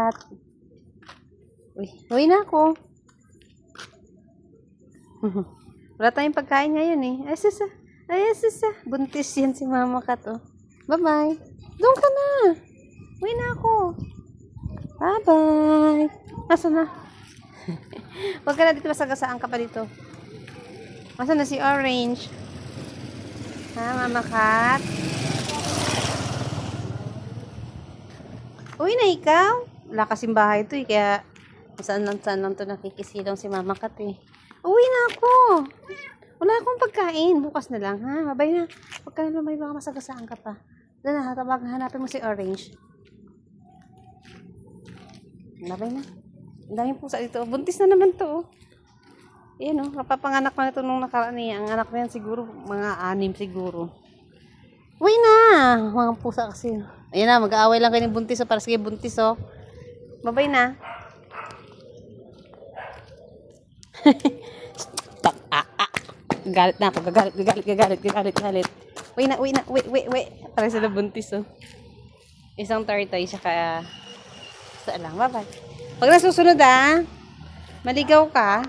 cat. Uwi na ako. Wala tayong pagkain ngayon eh. Ay, sus. Buntis yan si Mama Cat, oh. Bye-bye. Doon ka na. Uwi na ako. Bye-bye. Asa na? Huwag ka na dito, masagasaan ka pa dito. Asa na si Orange? Ha, Mama Cat? Uwi na ikaw? Wala kasing bahay ito eh, kaya saan lang ito nakikisilong si Mama Cat eh. Uwi na ako. Wala akong pagkain. Bukas na lang, ha? Babay na. Huwag ka na lumay, baka masagasaan ka pa. Doon na, hanapin mo si Orange. Babay na. Ang daming pusa dito. Buntis na naman to, oh. Ayan, oh. Kapapanganak na ito nung nakaraan eh. Ang anak na yan siguro, mga 6 siguro. Uwi na. Mga pusa kasi. Ayan na, mag-aaway lang kayo ng buntis, oh. Para sige, buntis, oh. Babay na. Galit na ako. Gagalit. Uwi na. Para sila buntis, oh. Isang tortoise, saka isa lang. Bye-bye. Pag nasusunod, ah, maligaw ka.